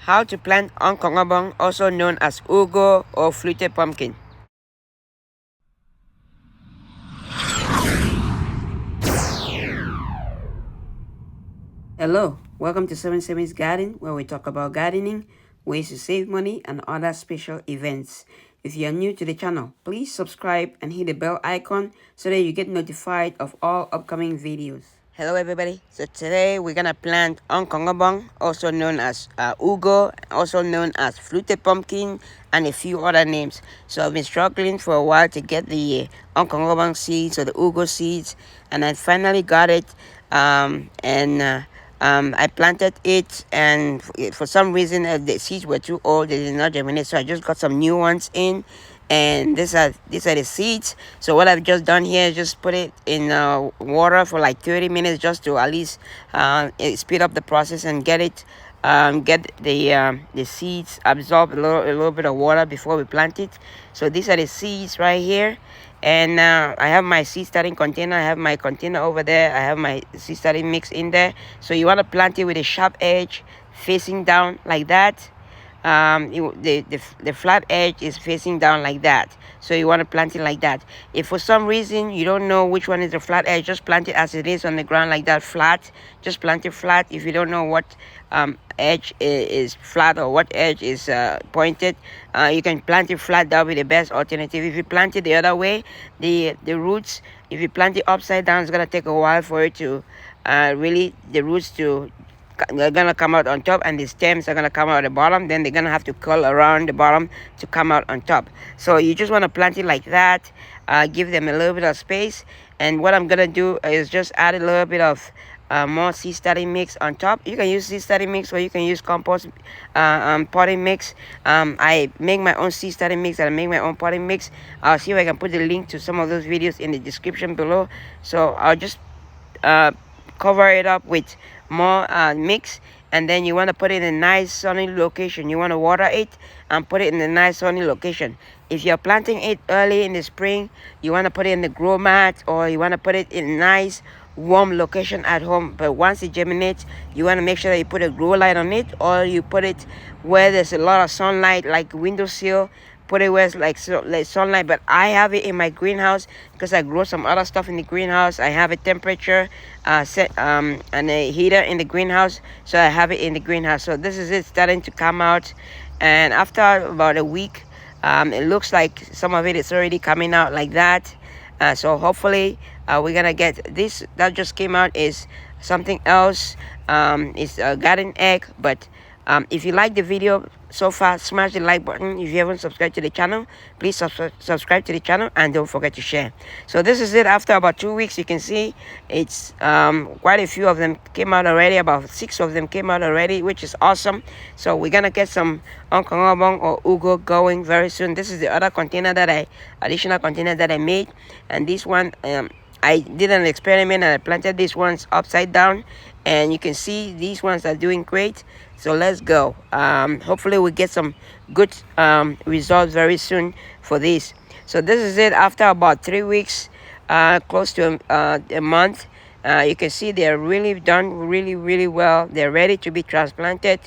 How to plant Okongobong, also known as Ugu or Fluted pumpkin. Hello, welcome to 7's Garden, where we talk about gardening, ways to save money, and other special events. If you are new to the channel, please subscribe and hit the bell icon so that you get notified of all upcoming videos. Hello everybody, so today we're gonna plant Okongobong, also known as Ugu, also known as Fluted pumpkin, and a few other names. So I've been struggling for a while to get the Okongobong seeds or the Ugu seeds, and I finally got it. I planted it, and for some reason the seeds were too old, they did not germinate, so I just got some new ones in, and these are the seeds. So what I've just done here is just put it in water for like 30 minutes, just to at least speed up the process and get it get the seeds absorb a little bit of water before we plant it. So these are the seeds right here, and I have my seed starting container. I have my container over there. I have my seed starting mix in there. So you want to plant it with a sharp edge facing down like that. The flat edge is facing down like that, so you want to plant it like that. If for some reason you don't know which one is the flat edge, just plant it as it is on the ground like that, flat. Just plant it flat. If you don't know what edge is flat or what edge is pointed, you can plant it flat. That will be the best alternative. If you plant it the other way, the roots, if you plant it upside down, it's gonna take a while for it to really, the roots to, they're gonna come out on top, and the stems are gonna come out at the bottom. Then they're gonna have to curl around the bottom to come out on top. So you just want to plant it like that. Give them a little bit of space, and what I'm gonna do is just add a little bit of more seed starting mix on top. You can use seed starting mix, or you can use compost potting mix. I make my own seed starting mix, and I make my own potting mix. I'll see if I can put the link to some of those videos in the description below. So I'll just cover it up with more mix, and then you want to put it in a nice sunny location. You want to water it and put it in a nice sunny location. If you're planting it early in the spring, you want to put it in the grow mat, or you want to put it in a nice warm location at home. But once it germinates, you want to make sure that you put a grow light on it, or you put it where there's a lot of sunlight, like windowsill. Put it where it's like sunlight. But I have it in my greenhouse because I grow some other stuff in the greenhouse. I have a temperature set and a heater in the greenhouse, so I have it in the greenhouse. So this is it starting to come out, and after about a week, it looks like some of it is already coming out like that. So hopefully we're gonna get this that just came out is something else. It's a garden egg. But if you like the video so far, smash the like button. If you haven't subscribed to the channel, please subscribe to the channel, and don't forget to share. So this is it. After about 2 weeks, you can see it's quite a few of them came out already. About 6 of them came out already, which is awesome. So we're gonna get some Okongobong or Ugu going very soon. This is the other container additional container that I made, and this one I did an experiment, and I planted these ones upside down, and you can see these ones are doing great. So let's go. Hopefully we get some good results very soon for this. So this is it after about 3 weeks, close to a month. You can see they're really done really well. They're ready to be transplanted.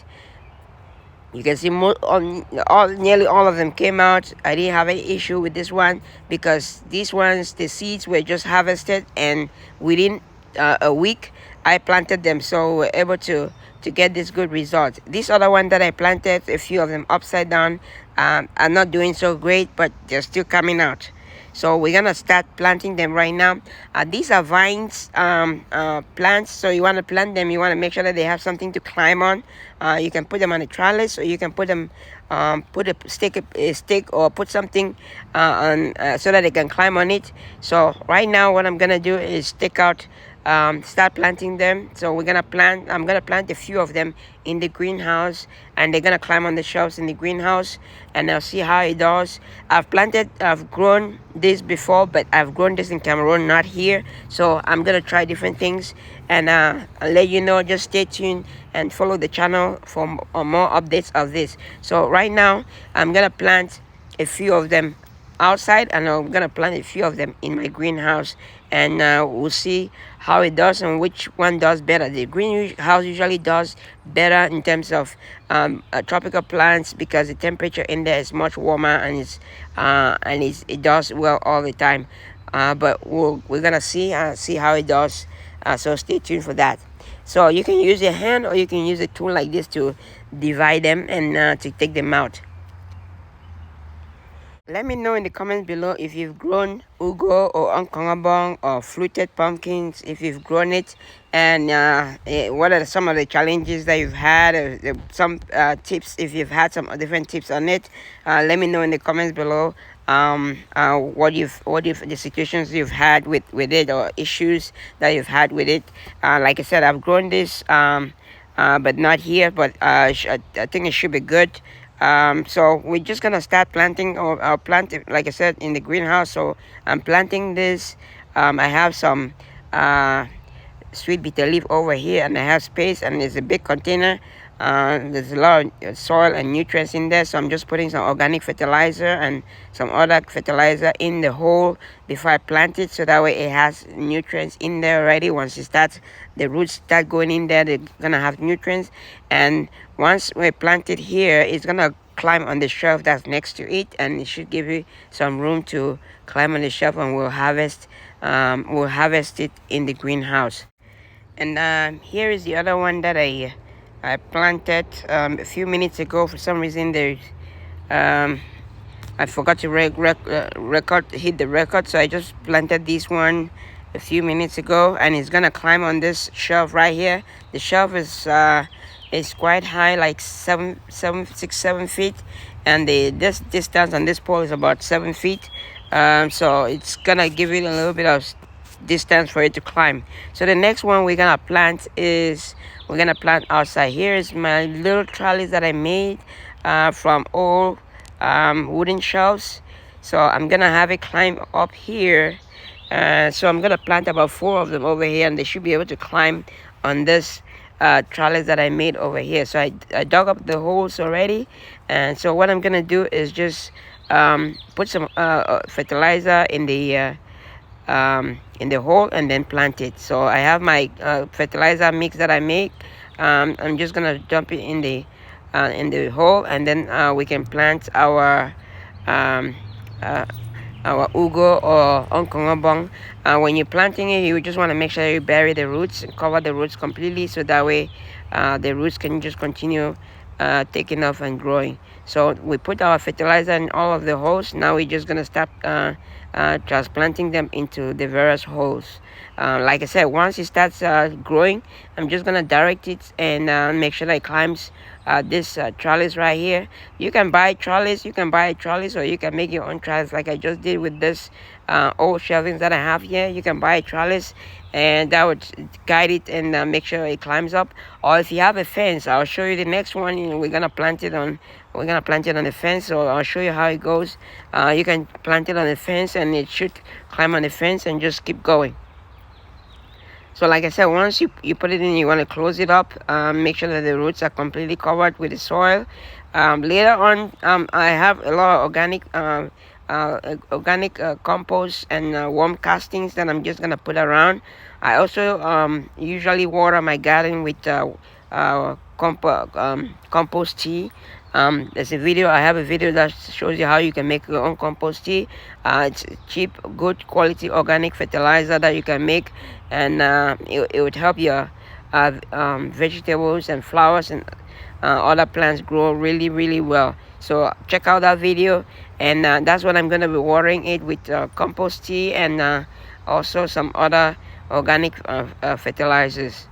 You can see nearly all of them came out. I didn't have any issue with this one because these ones, the seeds were just harvested, and within a week I planted them, so we're able to get this good result. This other one that I planted, a few of them upside down, are not doing so great, but they're still coming out. So we're gonna start planting them right now. These are vines plants, so you want to plant them, you want to make sure that they have something to climb on. You can put them on a trellis, or you can put them put a stick or put something on so that they can climb on it. So right now what I'm gonna do is take out start planting them. So I'm gonna plant a few of them in the greenhouse, and they're gonna climb on the shelves in the greenhouse, and I'll see how it does. I've grown this before, but I've grown this in Cameroon, not here. So I'm gonna try different things, and I'll let you know. Just stay tuned and follow the channel for more updates of this. So right now I'm gonna plant a few of them outside, and I'm gonna plant a few of them in my greenhouse, and we'll see how it does and which one does better. The greenhouse usually does better in terms of tropical plants because the temperature in there is much warmer, and it does well all the time. But we're gonna see how it does. So stay tuned for that. So you can use your hand or you can use a tool like this to divide them and to take them out. Let me know in the comments below if you've grown ugu or Okongobong or fluted pumpkins, if you've grown it, and what are some of the challenges that you've had, or some tips, if you've had some different tips on it. Let me know in the comments below what the situations you've had with it, or issues that you've had with it. Like I said, I've grown this but not here, but I think it should be good. So we're just gonna start planting, or I'll plant it, like I said, in the greenhouse. So I'm planting this. I have some sweet bitter leaf over here, and I have space, and there's a big container. There's a lot of soil and nutrients in there, so I'm just putting some organic fertilizer and some other fertilizer in the hole before I plant it, so that way it has nutrients in there already. Once the roots start going in there, they're gonna have nutrients, and once we plant it here, it's gonna climb on the shelf that's next to it, and it should give you some room to climb on the shelf, and we'll harvest it in the greenhouse. And here is the other one that I planted a few minutes ago. For some reason I forgot to hit the record, so I just planted this one a few minutes ago, and it's gonna climb on this shelf right here. The shelf is quite high, like 6, 7 feet, and this distance on this pole is about 7 feet. So it's gonna give it a little bit of distance for it to climb. So the next one we're gonna plant outside. Here is my little trellis that I made from old wooden shelves. So I'm gonna have it climb up here. So I'm gonna plant about 4 of them over here, and they should be able to climb on this trellis that I made over here. So I dug up the holes already, and so what I'm gonna do is just put some fertilizer in the hole and then plant it. So I have my fertilizer mix that I make. I'm just gonna dump it in the hole, and then we can plant our ugu or Okongobong. When you're planting it, you just want to make sure you bury the roots and cover the roots completely, so that way the roots can just continue taking off and growing. So we put our fertilizer in all of the holes. Now we're just gonna start transplanting them into the various holes. Like I said, once it starts growing, I'm just gonna direct it and make sure that it climbs this trellis right here. You can buy a trellis, or you can make your own trellis, like I just did with this old shelvings that I have here. You can buy a trellis, and that would guide it and make sure it climbs up. Or if you have a fence, I'll show you the next one. We're gonna plant it on the fence, so I'll show you how it goes. You can plant it on the fence, and it should climb on the fence and just keep going. So like I said, once you put it in, you want to close it up. Make sure that the roots are completely covered with the soil. Later on, I have a lot of organic compost and worm castings that I'm just gonna put around. I also usually water my garden with compost tea. There's I have a video that shows you how you can make your own compost tea. It's cheap, good quality organic fertilizer that you can make, and it would help your vegetables and flowers and other plants grow really, really well. So check out that video, and that's what I'm going to be watering it with, compost tea and also some other organic fertilizers.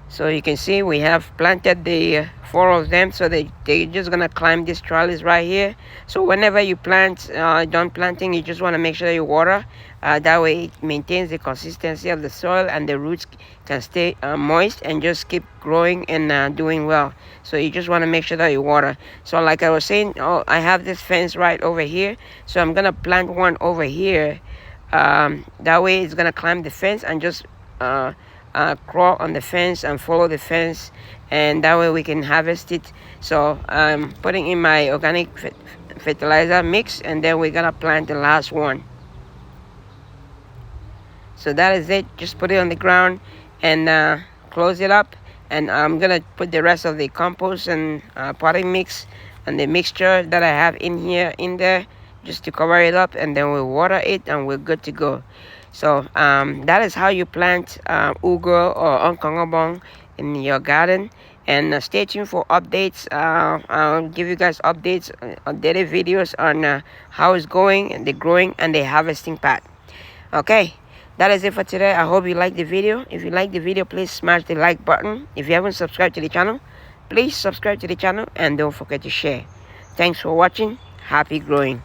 So you can see we have planted the 4 of them, so they're just gonna climb this trellis right here. So whenever you plant, done planting, you just want to make sure you water. That way it maintains the consistency of the soil, and the roots can stay moist and just keep growing and doing well. So you just want to make sure that you water. So like I was saying, I have this fence right over here, so I'm gonna plant one over here. That way it's gonna climb the fence and just crawl on the fence and follow the fence, and that way we can harvest it. So I'm putting in my organic fertilizer mix, and then we're gonna plant the last one. So that is it. Just put it on the ground and close it up, and I'm gonna put the rest of the compost and potting mix and the mixture that I have in there just to cover it up, and then we'll water it and we're good to go. So that is how you plant ugu or Okongobong in your garden. And stay tuned for updates. I'll give you guys updates, updated videos on how it's going, and the growing and the harvesting part. Okay, that is it for today. I hope you liked the video. If you like the video, please smash the like button. If you haven't subscribed to the channel, please subscribe to the channel, and don't forget to share. Thanks for watching. Happy growing.